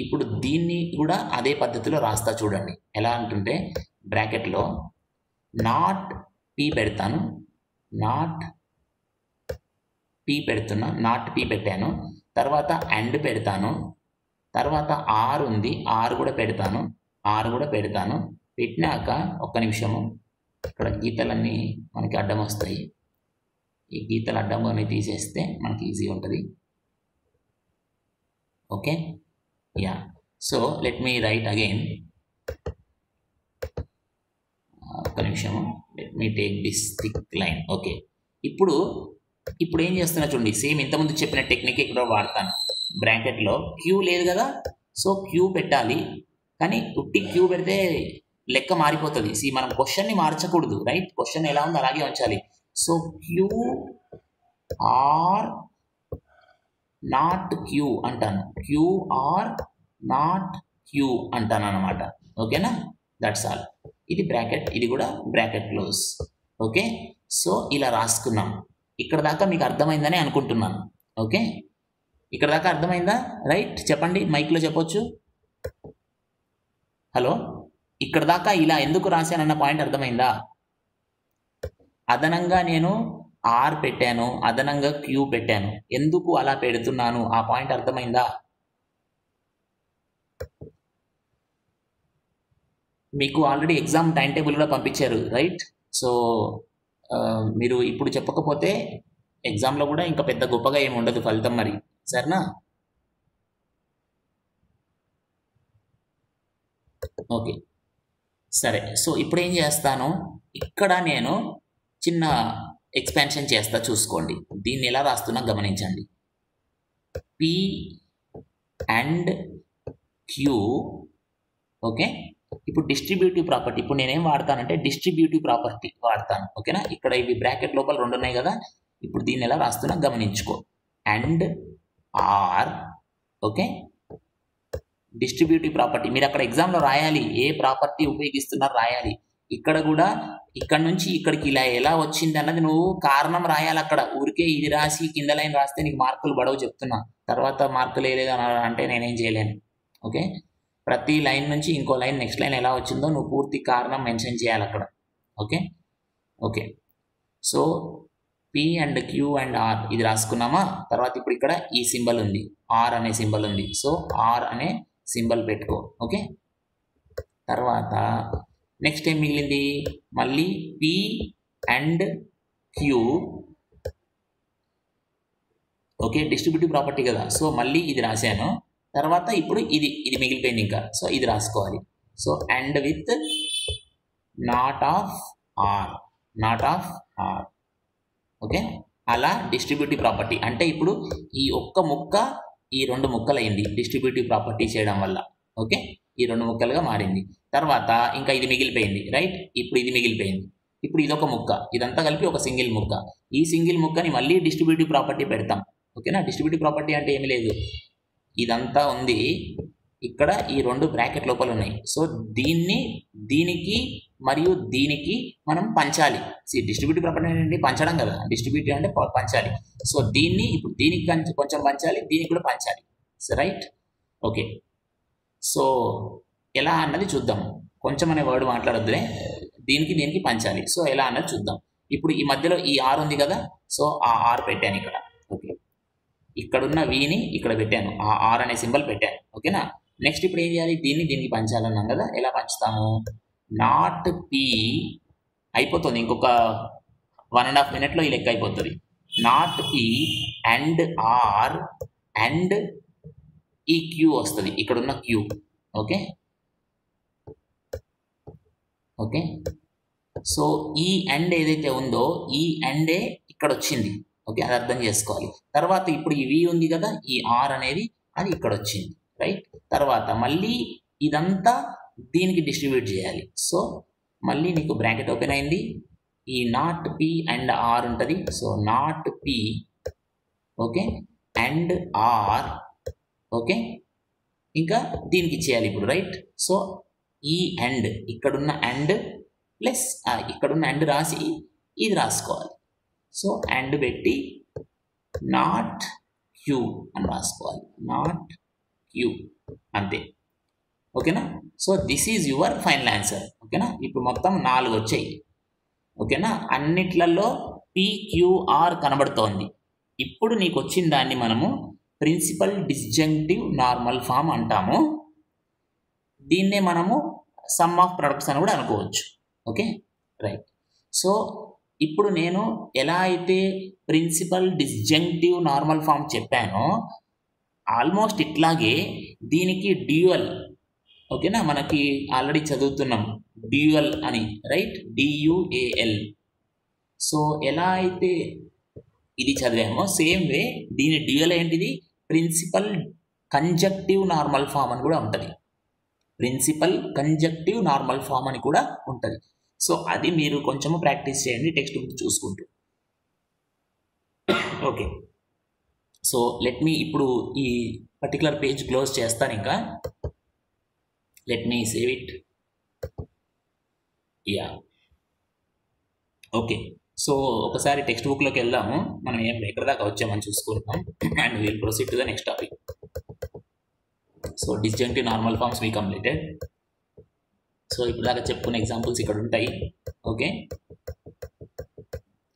ఇప్పుడు దీన్ని కూడా అదే పద్ధతిలో రాస్తా చూడండి. ఎలా అంటుంటే బ్రాకెట్లో నాట్ పీ పెడతాను, నాట్ పీ పెడుతున్నా, నాట్ పీ పెట్టాను. తర్వాత అండ్ పెడతాను, తర్వాత ఆర్ ఉంది, ఆర్ కూడా పెడతాను, ఆర్ కూడా పెడతాను. పెట్టినాక ఒక్క నిమిషము, ఇక్కడ గీతలన్నీ మనకి అడ్డం వస్తాయి. ఈ గీతలు అడ్డంగానే తీసేస్తే మనకి ఈజీ ఉంటుంది. ఓకే, యా, సో లెట్ మీ రైట్ అగైన్. ఒక్క నిమిషము, let me take this thick line. Okay, ఇప్పుడు ఏం చేస్తున్నా చూడండి, సేమ్ ఇంతకుముందు చెప్పిన టెక్నిక్ ఇక్కడ వాడతాను. బ్రాకెట్లో క్యూ లేదు కదా, సో క్యూ పెట్టాలి. కానీ ఉట్టి క్యూ పెడితే లెక్క మారిపోతుంది. మనం క్వశ్చన్ని మార్చకూడదు. రైట్, క్వశ్చన్ ఎలా ఉందో అలాగే ఉంచాలి. So Q or not Q అంటాను, క్యూ ఆర్ నాట్ క్యూ అంటాను అనమాట. ఓకేనా, దట్స్ ఆల్. ఇది బ్రాకెట్, ఇది కూడా బ్రాకెట్ క్లోజ్. ఓకే, సో ఇలా రాసుకున్నాం. ఇక్కడ దాకా మీకు అర్థమైందని అనుకుంటున్నాను. ఓకే, ఇక్కడ దాకా అర్థమైందా? రైట్, చెప్పండి, మైక్లో చెప్పొచ్చు. హలో, ఇక్కడ దాకా ఇలా ఎందుకు రాశానన్న పాయింట్ అర్థమైందా? అదనంగా నేను ఆర్ పెట్టాను, అదనంగా క్యూ పెట్టాను. ఎందుకు అలా పెడుతున్నాను ఆ పాయింట్ అర్థమైందా? మీకు ఆల్రెడీ ఎగ్జామ్ టైం టేబుల్ కూడా పంపించారు. రైట్, సో మీరు ఇప్పుడు చెప్పకపోతే ఎగ్జామ్లో కూడా ఇంకా పెద్ద గొప్పగా ఏమి ఉండదు ఫలితం మరి. సరేనా? ఓకే, సరే. సో ఇప్పుడు ఏం చేస్తాను, ఇక్కడ నేను చిన్న ఎక్స్పాన్షన్ చేస్తా, చూసుకోండి. దీన్ని ఎలా రాస్తున్నా గమనించండి. P and Q. ఓకే, ఇప్పుడు డిస్ట్రిబ్యూటివ్ ప్రాపర్టీ, ఇప్పుడు నేనేం వాడతానంటే డిస్ట్రిబ్యూటివ్ ప్రాపర్టీ వాడతాను. ఓకేనా, ఇక్కడ ఇవి బ్రాకెట్ లోపల రెండు ఉన్నాయి కదా, ఇప్పుడు దీన్ని ఎలా రాస్తున్నా గమనించుకో. And are. Okay, distributive property మీరు అక్కడ ఎగ్జామ్లో రాయాలి, ఏ ప్రాపర్టీ ఉపయోగిస్తున్నారు రాయాలి. ఇక్కడ కూడా ఇక్కడ నుంచి ఇక్కడికి ఇలా ఎలా వచ్చింది అన్నది నువ్వు కారణం రాయాలి. అక్కడ ఊరికే ఇది రాసి కింద లైన్ రాస్తే నీకు మార్కులు పడవు చెప్తున్నా. తర్వాత మార్కులు వేయలేదు అని అంటే నేనేం చేయలేను. ఓకే, ప్రతి లైన్ నుంచి ఇంకో లైన్ నెక్స్ట్ లైన్ ఎలా వచ్చిందో నువ్వు పూర్తి కారణం మెన్షన్ చేయాలి అక్కడ. Okay okay, so P and Q and R ఇది రాసుకున్నామా. తర్వాత ఇప్పుడు ఇక్కడ ఈ సింబల్ ఉంది, ఆర్ అనే సింబల్ ఉంది. సో ఆర్ అనే సింబల్ పెట్టుకో. ఓకే, తర్వాత నెక్స్ట్ ఏం మిగిలింది, మళ్ళీ P and Q. Okay, distributive property కదా, సో మళ్ళీ ఇది రాశాను. తర్వాత ఇప్పుడు ఇది మిగిలిపోయింది ఇంకా, సో ఇది రాసుకోవాలి. So and with not of R, not of R. Okay, అలా డిస్ట్రిబ్యూటివ్ ప్రాపర్టీ అంటే ఇప్పుడు ఈ ఒక్క ముక్క ఈ రెండు ముక్కలైంది డిస్ట్రిబ్యూటివ్ ప్రాపర్టీ చేయడం వల్ల. ఓకే, ఈ రెండు ముక్కలుగా మారింది. తర్వాత ఇంకా ఇది మిగిలిపోయింది. రైట్, ఇప్పుడు ఇది మిగిలిపోయింది. ఇప్పుడు ఇదొక ముక్క, ఇదంతా కలిపి ఒక సింగిల్ ముక్క. ఈ సింగిల్ ముక్కని మళ్ళీ డిస్ట్రిబ్యూటివ్ ప్రాపర్టీ పెడతాం. ఓకేనా, డిస్ట్రిబ్యూటివ్ ప్రాపర్టీ అంటే ఏమి లేదు, ఇదంతా ఉంది, ఇక్కడ ఈ రెండు బ్రాకెట్ లోపల ఉన్నాయి. సో దీనికి మరియు దీనికి మనం పంచాలి. డిస్ట్రిబ్యూటివ్ ప్రాపర్టీ ఏంటంటే పంచడం కదా, డిస్ట్రిబ్యూటివ్ అంటే పంచాలి. సో దీన్ని ఇప్పుడు దీనికి కొంచెం పంచాలి, దీనికి కూడా పంచాలి. So right, okay. సో ఎలా అన్నది చూద్దాం. కొంచెం అనే వర్డ్ మాట్లాడొద్దులే, దీనికి పంచాలి. సో ఎలా అన్నది చూద్దాం. ఇప్పుడు ఈ మధ్యలో ఈ ఆర్ ఉంది కదా, సో ఆ ఆర్ పెట్టాను ఇక్కడ. ఓకే, ఇక్కడున్న విని ఇక్కడ పెట్టాను, ఆ ఆర్ అనే సింబల్ పెట్టాను. ఓకేనా, నెక్స్ట్ ఇప్పుడు ఏం చేయాలి, దీనికి పంచాలన్నాం కదా, ఎలా పంచుతాము, నాట్ పి అయిపోతుంది. ఇంకొక 1.5 minute ఈ లెక్క అయిపోతుంది. Not P and R and ఈ క్యూ వస్తుంది, ఇక్కడున్న క్యూ. ఓకే ఓకే సో ఈ అండ్ ఏదైతే ఉందో ఈ అండే ఇక్కడ వచ్చింది. ఓకే, అది అర్థం చేసుకోవాలి. తర్వాత ఇప్పుడు ఈ వి ఉంది కదా, ఈ ఆర్ అనేది అది ఇక్కడ వచ్చింది, రైట్. తర్వాత మళ్ళీ ఇదంతా దీనికి డిస్ట్రిబ్యూట్ చేయాలి. సో మళ్ళీ నీకు బ్రాకెట్ ఓపెన్ అయింది, ఈ నాట్ పి అండ్ ఆర్ ఉంటుంది. So not P okay and are okay, ఇంకా దీనికి ఇచ్చేయాలి ఇప్పుడు, రైట్. సో ఈ అండ్ ఇక్కడున్న అండ్ ప్లస్ ఇక్కడున్న అండ్ రాసి ఇది రాసుకోవాలి. సో అండ్ పెట్టి నాట్ క్యూ అని రాసుకోవాలి, నాట్ క్యూ, అంతే. ఓకేనా. So this is your final answer. ఓకేనా, ఇప్పుడు మొత్తం 4 వచ్చాయి. ఓకేనా, అన్నిట్లలో పిక్యూఆర్ కనబడుతోంది. ఇప్పుడు నీకు వచ్చిన దాన్ని మనము ప్రిన్సిపల్ డిస్జంక్టివ్ నార్మల్ ఫామ్ అంటాము. దీన్నే మనము సమ్ ఆఫ్ ప్రొడక్ట్స్ అని కూడా అనుకోవచ్చు. Okay right. సో ఇప్పుడు నేను ఎలా అయితే ప్రిన్సిపల్ డిస్జంక్టివ్ నార్మల్ ఫామ్ చెప్పానో ఆల్మోస్ట్ ఇట్లాగే దీనికి డ్యూయల్. ఓకేనా, మనకి ఆల్రెడీ చదువుతున్నాం డ్యూయల్ అని, రైట్, డియుఏఎల్. సో ఎలా అయితే ఇది చదివామో సేమ్ వే దీని డ్యూయల్ ఏంటిది, ప్రిన్సిపల్ కంజక్టివ్ నార్మల్ ఫామ్ అని కూడా ఉంటుంది, ప్రిన్సిపల్ కంజక్టివ్ నార్మల్ ఫామ్ అని కూడా ఉంటుంది. సో అది మీరు కొంచెము ప్రాక్టీస్ చేయండి టెక్స్ట్ బుక్ చూసుకుంటూ. ఓకే, సో లెట్ మీ ఇప్పుడు ఈ పర్టికులర్ పేజ్ క్లోజ్ చేస్తాను. ఇంకా let me save it. Yeah okay, so ఒకసారి టెక్స్ట్ బుక్లోకి వెళ్దాము. మనం ఎక్కడ దాకా వచ్చామని చూసుకుంటాం and will proceed to the next topic. So disjunctive normal forms we completed. So ఇప్పుడు దాకా చెప్పుకునే ఎగ్జాంపుల్స్ ఇక్కడ ఉంటాయి. ఓకే,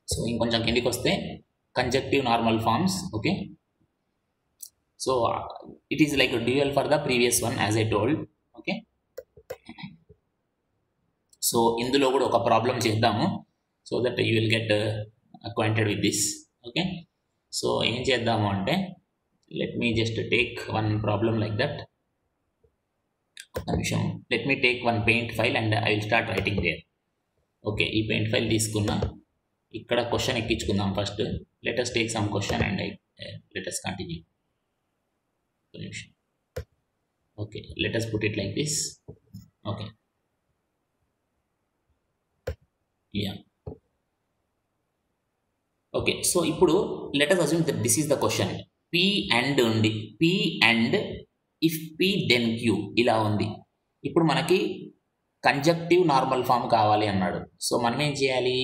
సో ఇంకొంచెం కిందికి వస్తే conjunctive normal forms. Okay, so it is like dual for the previous one as I told. Okay, so ఇందులో కూడా ఒక ప్రాబ్లం చేద్దాము so that you will get acquainted with this. Okay, so ఏం చేద్దాము అంటే let me just take one problem like that. Let me take one paint file and I will start writing there. Okay, ఈ paint file తీసుకున్నా, ఇక్కడ క్వశ్చన్ ఎక్కించుకుందాం first. let us take some question and let us continue. Okay, let us put it like this. Okay, yeah. Okay, so ఇప్పుడు let us assume that this is the question. P and ఉంది, P and if P then Q ఇలా ఉంది. ఇప్పుడు మనకి కంజక్టివ్ నార్మల్ ఫామ్ కావాలి అన్నాడు. సో మనం ఏం చేయాలి,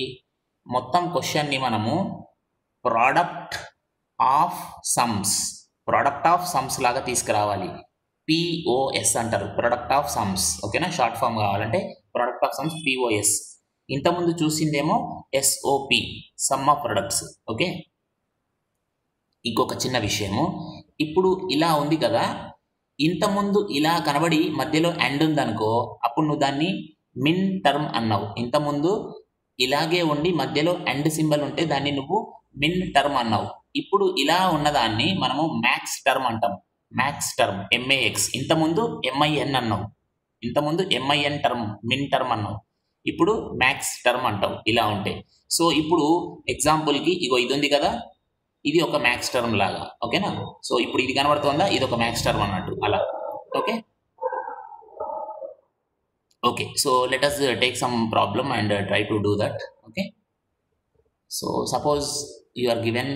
మొత్తం క్వశ్చన్ని మనము ప్రోడక్ట్ ఆఫ్ సమ్స్ లాగా తీసుకురావాలి. POS అంటారు, ప్రొడక్ట్ ఆఫ్ సమ్స్. ఓకేనా, షార్ట్ ఫామ్ కావాలంటే ప్రొడక్ట్ ఆఫ్ సమ్స్ POS. ఇంతకుముందు చూసిందేమో SOP, some of products. Okay, ఇంకొక చిన్న విషయము, ఇప్పుడు ఇలా ఉంది కదా, ఇంతకుముందు ఇలా కనబడి మధ్యలో అండ్ ఉందనుకో, అప్పుడు నువ్వు దాన్ని మిన్ టర్మ్ అన్నావు. ఇంతకుముందు ఇలాగే ఉండి మధ్యలో అండ్ సింబల్ ఉంటే దాన్ని నువ్వు మిన్ టర్మ్ అన్నావు. ఇప్పుడు ఇలా ఉన్నదాన్ని మనము మ్యాక్స్ టర్మ్ అంటాం, మ్యాక్స్ టర్మ్ MAX. ఇంతకుముందు MIN అన్నావు, ఇంతకుముందు MIN టర్మ్ మిన్ టర్మ్ అన్నావు, ఇప్పుడు మ్యాక్స్ టర్మ్ అంటావు ఇలా ఉంటే. సో ఇప్పుడు ఎగ్జాంపుల్కి ఇగో ఇది ఉంది కదా, ఇది ఒక మ్యాక్స్ టర్మ్ లాగా. ఓకేనా, సో ఇప్పుడు ఇది కనబడుతుందా, ఇది ఒక మ్యాక్స్ టర్మ్ అన్నట్టు అలా. Okay okay, so let us take some problem and try to do that. Okay, so suppose you are given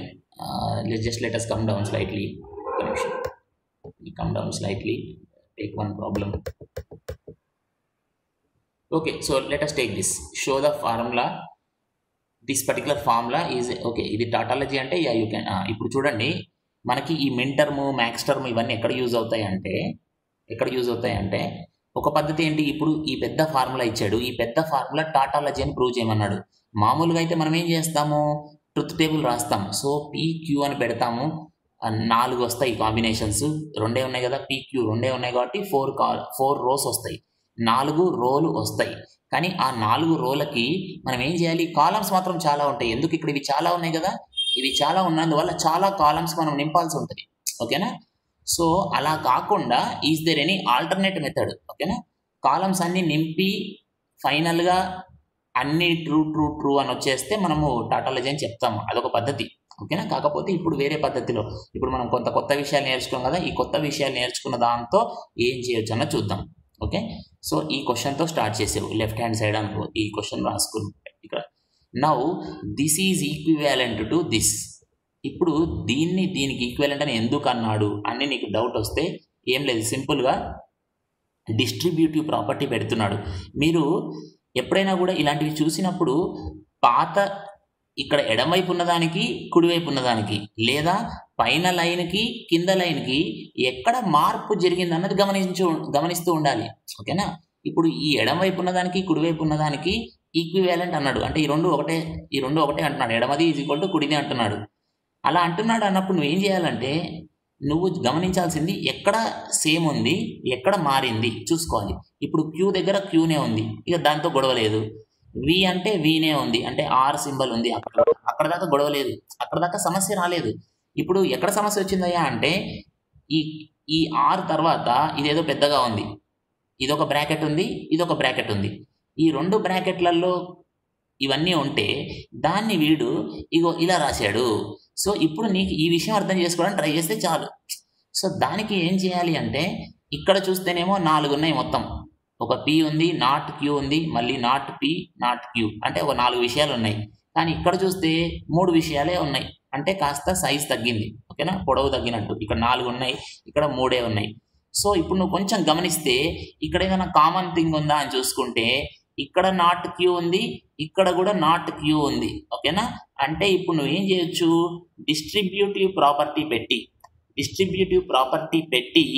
let us come down slightly. Come down slightly, take one problem. Okay, so let us take this. Show the formula. This particular formula is okay. ఇది టాటాలజీ అంటే యా యూ కెన్. ఇప్పుడు చూడండి, మనకి ఈ మిన్ టర్మ్ మ్యాక్స్ టర్మ్ ఇవన్నీ ఎక్కడ యూజ్ అవుతాయంటే ఒక పద్ధతి ఏంటి, ఇప్పుడు ఈ పెద్ద ఫార్ములా ఇచ్చాడు, ఈ పెద్ద ఫార్ములా టాటాలజీ అని ప్రూవ్ చేయమన్నాడు. మామూలుగా అయితే మనం ఏం చేస్తాము, ట్రుత్ టేబుల్ రాస్తాం. సో PQ అని పెడతాము, 4 వస్తాయి కాంబినేషన్స్, 2 ఉన్నాయి కదా, PQ 2 ఉన్నాయి కాబట్టి 4 రోస్ వస్తాయి, 4 రోలు వస్తాయి. కానీ ఆ 4 రోలకి మనం ఏం చేయాలి, కాలమ్స్ మాత్రం చాలా ఉంటాయి. ఎందుకు, ఇక్కడ ఇవి చాలా ఉన్నాయి కదా, ఇవి చాలా ఉన్నందువల్ల చాలా కాలమ్స్ మనం నింపాల్సి ఉంటుంది. ఓకేనా? సో అలా కాకుండా is there any alternate method? ఓకేనా? కాలమ్స్ అన్ని నింపి ఫైనల్గా అన్ని ట్రూ ట్రూ ట్రూ అని వచ్చేస్తే మనము టాటాలజీ అని చెప్తాము. అదొక పద్ధతి. ఓకేనా? కాకపోతే ఇప్పుడు వేరే పద్ధతిలో ఇప్పుడు మనం కొత్త విషయాలు నేర్చుకున్నాం కదా, ఈ కొత్త విషయాలు నేర్చుకున్న దాంతో ఏం చేయొచ్చు అన్న చూద్దాం. ఓకే, సో ఈ క్వశ్చన్తో స్టార్ట్ చేసావు. లెఫ్ట్ హ్యాండ్ సైడ్ అనుకో, ఈ క్వశ్చన్ రాసుకుంటే ఇక్కడ now this is equivalent to this. ఇప్పుడు దీనికి ఈక్వివాలెంట్ అని ఎందుకు అన్నాడు అని నీకు డౌట్ వస్తే ఏం లేదు, సింపుల్గా డిస్ట్రిబ్యూటివ్ ప్రాపర్టీ పెడుతున్నాడు. మీరు ఎప్పుడైనా కూడా ఇలాంటివి చూసినప్పుడు పాత ఇక్కడ ఎడమవైపు ఉన్నదానికి కుడివైపు ఉన్నదానికి లేదా పైన లైన్కి కింద లైన్కి ఎక్కడ మార్పు జరిగింది అన్నది గమనిస్తూ ఉండాలి. ఓకేనా? ఇప్పుడు ఈ ఎడమవైపు ఉన్నదానికి కుడివైపు ఉన్నదానికి ఈక్వివాలెంట్ అన్నాడు అంటే ఈ రెండు ఒకటే అంటున్నాడు. ఎడమది ఈజ్ ఈక్వల్ టు కుడిది అంటున్నాడు. అలా అంటున్నాడు అన్నప్పుడు నువ్వు ఏం చేయాలంటే నువ్వు గమనించాల్సింది ఎక్కడ సేమ్ ఉంది ఎక్కడ మారింది చూసుకోవాలి. ఇప్పుడు క్యూ దగ్గర క్యూనే ఉంది, ఇక దాంతో గొడవ లేదు. వి అంటే వీనే ఉంది అంటే ఆర్ సింబల్ ఉంది, అక్కడ దాకా గొడవ లేదు, అక్కడ దాకా సమస్య రాలేదు. ఇప్పుడు ఎక్కడ సమస్య వచ్చిందయ్యా అంటే ఈ ఆర్ తర్వాత ఇదేదో పెద్దగా ఉంది, ఇదొక బ్రాకెట్ ఉంది, ఇదొక బ్రాకెట్ ఉంది. ఈ రెండు బ్రాకెట్లలో ఇవన్నీ ఉంటే దాన్ని వీడు ఇగో ఇలా రాశాడు. సో ఇప్పుడు నీకు ఈ విషయం అర్థం చేసుకోవడానికి ట్రై చేస్తే చాలు. సో దానికి ఏం చేయాలి అంటే ఇక్కడ చూస్తేనేమో 4 ఉన్నాయి మొత్తం. ఒక పి ఉంది, నాట్ క్యూ ఉంది, మళ్ళీ నాట్ పి నాట్ క్యూ అంటే ఒక 4 విషయాలు ఉన్నాయి. కానీ ఇక్కడ చూస్తే 3 విషయాలే ఉన్నాయి అంటే కాస్త సైజ్ తగ్గింది. ఓకేనా? పొడవు తగ్గినట్టు. ఇక్కడ 4 ఉన్నాయి, ఇక్కడ 3 ఉన్నాయి. సో ఇప్పుడు నువ్వు కొంచెం గమనిస్తే ఇక్కడ ఏదైనా కామన్ థింగ్ ఉందా అని చూసుకుంటే ఇక్కడ నాట్ క్యూ ఉంది, ఇక్కడ కూడా నాట్ క్యూ ఉంది. ఓకేనా? అంటే ఇప్పుడు నువ్వు ఏం చేయొచ్చు, డిస్ట్రిబ్యూటివ్ ప్రాపర్టీ పెట్టి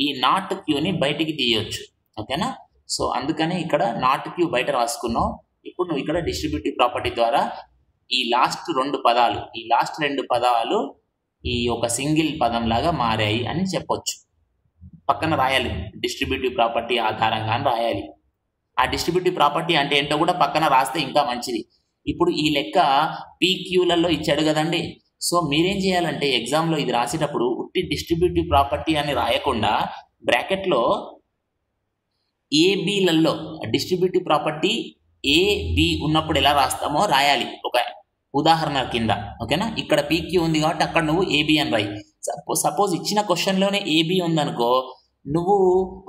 ఈ నాట్ క్యూని బయటికి తీయొచ్చు. ఓకేనా? సో అందుకనే ఇక్కడ నాట్ క్యూ బయట రాసుకున్నావు. ఇప్పుడు నువ్వు ఇక్కడ డిస్ట్రిబ్యూటివ్ ప్రాపర్టీ ద్వారా ఈ లాస్ట్ 2 పదాలు ఈ ఒక సింగిల్ పదం లాగా మారాయి అని చెప్పొచ్చు. పక్కన రాయాలి, డిస్ట్రిబ్యూటివ్ ప్రాపర్టీ ఆధారంగా అని రాయాలి. ఆ డిస్ట్రిబ్యూటివ్ ప్రాపర్టీ అంటే ఏంటో కూడా పక్కన రాస్తే ఇంకా మంచిది. ఇప్పుడు ఈ లెక్క పీక్యూలలో ఇచ్చాడు కదండి. సో మీరేం చేయాలంటే ఎగ్జామ్లో ఇది రాసేటప్పుడు ఉట్టి డిస్ట్రిబ్యూటివ్ ప్రాపర్టీ అని రాయకుండా బ్రాకెట్లో ఏబీలలో డిస్ట్రిబ్యూటివ్ ప్రాపర్టీ ఏబి ఉన్నప్పుడు ఎలా రాస్తామో రాయాలి ఒక ఉదాహరణ కింద. ఓకేనా? ఇక్కడ పీక్యూ ఉంది కాబట్టి అక్కడ నువ్వు ఏబి అని రాయి. సపోజ్ ఇచ్చిన క్వశ్చన్లోనే ఏబి ఉందనుకో, నువ్వు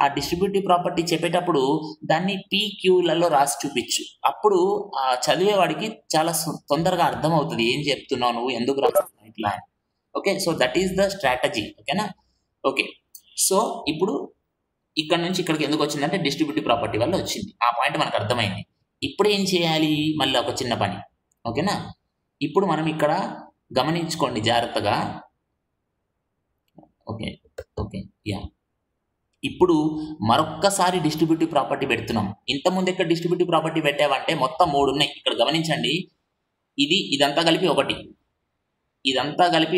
ఆ డిస్ట్రిబ్యూటివ్ ప్రాపర్టీ చెప్పేటప్పుడు దాన్ని పీక్యూలలో రాసి చూపించు. అప్పుడు ఆ చదివేవాడికి చాలా తొందరగా అర్థమవుతుంది ఏం చెప్తున్నావు నువ్వు, ఎందుకు రాస్తున్నావు ఇట్లా అని. Okay, so that is the strategy. ఓకేనా? ఓకే, సో ఇప్పుడు ఇక్కడ నుంచి ఇక్కడికి ఎందుకు వచ్చిందంటే డిస్ట్రిబ్యూటివ్ ప్రాపర్టీ వల్ల వచ్చింది. ఆ పాయింట్ మనకు అర్థమైంది. ఇప్పుడు ఏం చేయాలి, మళ్ళీ ఒక చిన్న పని. ఓకేనా? ఇప్పుడు మనం ఇక్కడ గమనించుకోండి జాగ్రత్తగా. ఓకే ఓకే యా, ఇప్పుడు మరొక్కసారి డిస్ట్రిబ్యూటివ్ ప్రాపర్టీ పెడుతున్నాం. ఇంతకుముందు ఎక్కడ డిస్ట్రిబ్యూటివ్ ప్రాపర్టీ పెట్టావంటే మొత్తం 3 ఉన్నాయి. ఇక్కడ గమనించండి, ఇదంతా కలిపి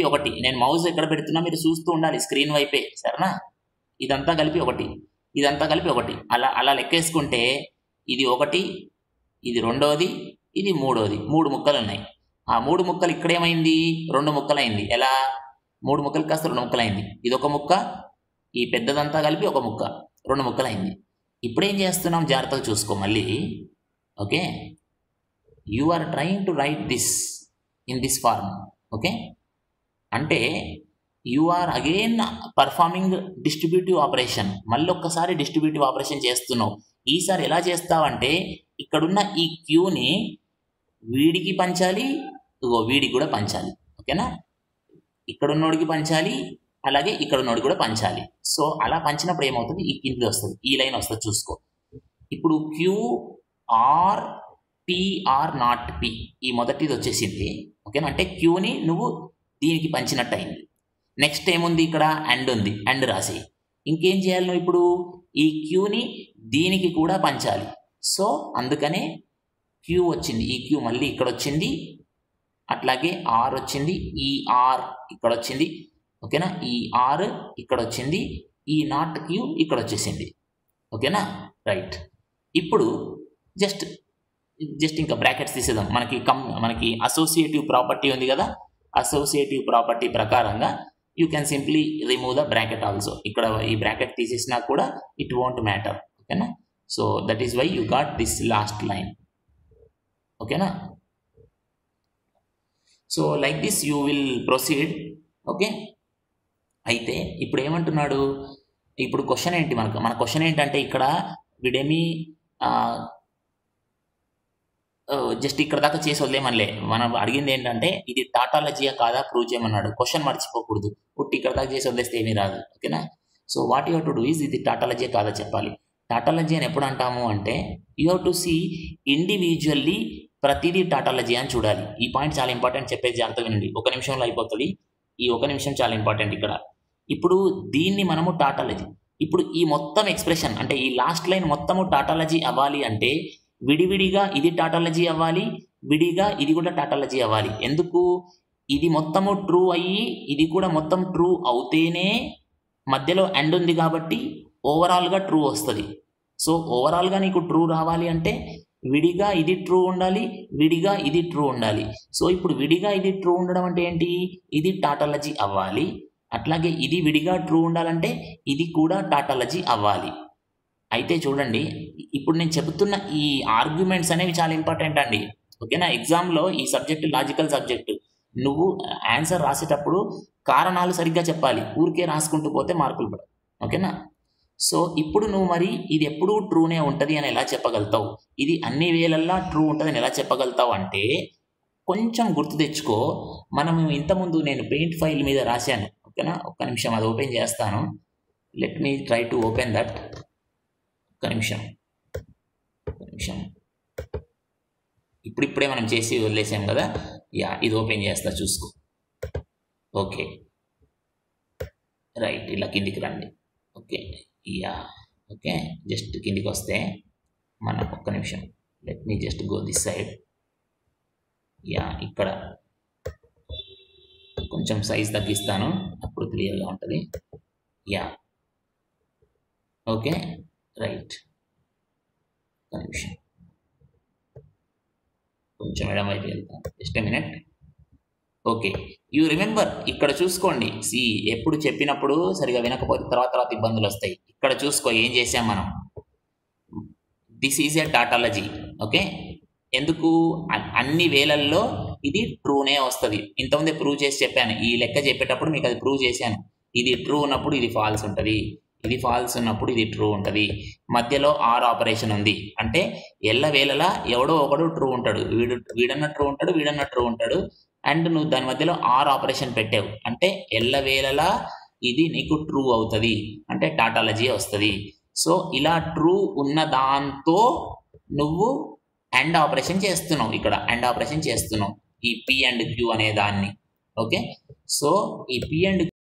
ఒకటి. నేను మౌస్ ఎక్కడ పెడుతున్నా మీరు చూస్తూ ఉండాలి, స్క్రీన్ వైపే, సరేనా? ఇదంతా కలిపి ఒకటి. అలా లెక్కేసుకుంటే ఇది 1, ఇది 2ది, ఇది 3ది. 3 ముక్కలు ఉన్నాయి. ఆ 3 ముక్కలు ఇక్కడ ఏమైంది, 2 ముక్కలైంది. ఎలా 3 ముక్కలు కాస్త 2 ముక్కలైంది. ఇదొక ముక్క, ఈ పెద్దదంతా కలిపి ఒక ముక్క, 2 ముక్కలైంది. ఇప్పుడు ఏం చేస్తున్నాం జాగ్రత్తగా చూసుకో మళ్ళీ. Okay, you are trying to write this in this form. Okay, అంటే you are again performing distributive operation. మళ్ళీ ఒక్కసారి డిస్ట్రిబ్యూటివ్ ఆపరేషన్ చేస్తున్నావు. ఈసారి ఎలా చేస్తావంటే ఇక్కడున్న ఈ క్యూని వీడికి పంచాలి, వీడికి కూడా పంచాలి. ఓకేనా? ఇక్కడున్నోడికి పంచాలి, అలాగే ఇక్కడ ఉన్నోడికి కూడా పంచాలి. సో అలా పంచినప్పుడు ఏమవుతుంది, ఈ కింది వస్తుంది, ఈ లైన్ వస్తుంది చూసుకో. ఇప్పుడు Q or P or not P, ఈ మొదటిది వచ్చేసింది. ఓకేనా? అంటే క్యూని నువ్వు దీనికి పంచినట్టు అయింది. నెక్స్ట్ ఏముంది, ఇక్కడ అండ్ ఉంది, అండ్ రాసి ఇంకేం చేయాలి నువ్వు ఇప్పుడు ఈ క్యూని దీనికి కూడా పంచాలి. సో అందుకనే క్యూ వచ్చింది, ఈ క్యూ మళ్ళీ ఇక్కడ వచ్చింది, అట్లాగే ఆర్ వచ్చింది, ఈ ఆర్ ఇక్కడ వచ్చింది. ఓకేనా? ఈ ఆర్ ఇక్కడ వచ్చింది, ఈ నాట్ క్యూ ఇక్కడ వచ్చేసింది. ఓకేనా? రైట్. ఇప్పుడు జస్ట్ ఇంకా బ్రాకెట్స్ తీసేద్దాం. మనకి అసోసియేటివ్ ప్రాపర్టీ ఉంది కదా, అసోసియేటివ్ ప్రాపర్టీ ప్రకారంగా you can simply remove the bracket also. ఇక్కడ ఈ బ్రాకెట్ తీసేసినా కూడా ఇట్ వోంట్ మ్యాటర్. ఓకేనా? So that is why you got this last line. ఓకేనా? So like this you will proceed. Okay, అయితే ఇప్పుడు ఏమంటున్నాడు, ఇప్పుడు క్వశ్చన్ ఏంటి, మన క్వశ్చన్ ఏంటంటే ఇక్కడ వీడేమి జస్ట్ ఇక్కడ దాకా చేసి వదిలేమనిలే. మనం అడిగింది ఏంటంటే ఇది టాటాలజీయా కాదా ప్రూవ్ చేయమన్నాడు. క్వశ్చన్ మర్చిపోకూడదు. పుట్టి ఇక్కడ దాకా చేసి వదిలేస్తే ఏమీ రాదు. ఓకేనా? So what you have to do is ఇది టాటాలజీయా కాదా చెప్పాలి. టాటాలజీ అని ఎప్పుడు అంటాము అంటే you have to see individually ప్రతిదీ టాటాలజీ అని చూడాలి. ఈ పాయింట్ చాలా ఇంపార్టెంట్, చెప్పేది జాగ్రత్త వినండి. ఒక నిమిషంలో అయిపోతుంది. ఈ ఒక నిమిషం చాలా ఇంపార్టెంట్ ఇక్కడ. ఇప్పుడు దీన్ని మనము టాటాలజీ, ఇప్పుడు ఈ మొత్తం ఎక్స్ప్రెషన్ అంటే ఈ లాస్ట్ లైన్ మొత్తము టాటాలజీ అవ్వాలి అంటే విడివిడిగా ఇది టాటాలజీ అవ్వాలి, విడిగా ఇది కూడా టాటాలజీ అవ్వాలి. ఎందుకు? ఇది మొత్తము ట్రూ అయ్యి ఇది కూడా మొత్తం ట్రూ అవుతేనే మధ్యలో ఎండ్ ఉంది కాబట్టి ఓవరాల్గా ట్రూ వస్తుంది. సో ఓవరాల్గా నీకు ట్రూ రావాలి అంటే విడిగా ఇది ట్రూ ఉండాలి, విడిగా ఇది ట్రూ ఉండాలి. సో ఇప్పుడు విడిగా ఇది ట్రూ ఉండడం అంటే ఏంటి? ఇది టాటాలజీ అవ్వాలి. అట్లాగే ఇది విడిగా ట్రూ ఉండాలంటే ఇది కూడా టాటాలజీ అవ్వాలి. అయితే చూడండి, ఇప్పుడు నేను చెబుతున్న ఈ ఆర్గ్యుమెంట్స్ అనేవి చాలా ఇంపార్టెంట్ అండి. ఓకేనా? ఎగ్జామ్లో ఈ సబ్జెక్టు లాజికల్ సబ్జెక్టు. నువ్వు ఆన్సర్ రాసేటప్పుడు కారణాలు సరిగ్గా చెప్పాలి. ఊరికే రాసుకుంటూ పోతే మార్కులు పడవు. ఓకేనా? సో ఇప్పుడు నువ్వు మరి ఇది ఎప్పుడూ ట్రూనే ఉంటుంది అని ఎలా చెప్పగలుగుతావు, ఇది అన్ని వేళల్లా ట్రూ ఉంటుంది అని ఎలా చెప్పగలుగుతావు అంటే కొంచెం గుర్తు తెచ్చుకో. మనం ఇంతకుముందు నేను పెయింట్ ఫైల్ మీద రాశాను. ఓకేనా? ఒక్క నిమిషం అది ఓపెన్ చేస్తాను. Let me try to open that. ఒక్క నిమిషం. ఇప్పుడిప్పుడే మనం చేసి వదిలేసాం కదా. యా, ఇది ఓపెన్ చేస్తా, చూసుకో. ఓకే, రైట్, ఇలా కిందికి రండి. ఓకే, యా, ఓకే, జస్ట్ కిందికి వస్తే మనం ఒక్క నిమిషం, let me just go this side. Yeah, ఇక్కడ కొంచెం సైజ్ తగ్గిస్తాను, అప్పుడు క్లియర్గా ఉంటుంది. యా, ఓకే, రైట్, ఒక్క నిమిషం, కొంచెం ఎడం వైపు వెళ్తాను, just a minute. Okay, you remember, ఇక్కడ చూసుకోండి. సి, ఎప్పుడు చెప్పినప్పుడు సరిగా వినకపోతే తర్వాత ఇబ్బందులు వస్తాయి. ఇక్కడ చూసుకో ఏం చేసాం మనం. This is a tautology. Okay, ఎందుకు? అన్ని వేళల్లో ఇది ట్రూనే వస్తుంది. ఇంతకుముందే ప్రూవ్ చేసి చెప్పాను. ఈ లెక్క చెప్పేటప్పుడు మీకు అది ప్రూవ్ చేశాను. ఇది ట్రూ ఉన్నప్పుడు ఇది ఫాల్స్ ఉంటుంది, ఇది ఫాల్స్ ఉన్నప్పుడు ఇది ట్రూ ఉంటుంది. మధ్యలో ఆర్ ఆపరేషన్ ఉంది అంటే ఎల్లవేళలా ఎవడో ఒకడు ట్రూ ఉంటాడు. వీడన్న ట్రూ ఉంటాడు, వీడన్న ట్రూ ఉంటాడు. అండ్ నువ్వు దాని మధ్యలో ఆర్ ఆపరేషన్ పెట్టావు అంటే ఎల్లవేళలా ఇది నీకు ట్రూ అవుతుంది అంటే టాటాలజీ వస్తుంది. సో ఇలా ట్రూ ఉన్న దాంతో నువ్వు అండ్ ఆపరేషన్ చేస్తున్నావు. ఇక్కడ అండ్ ఆపరేషన్ చేస్తున్నావు ఈ పి అండ్ క్యూ అనే దాన్ని. ఓకే, సో ఈ పి అండ్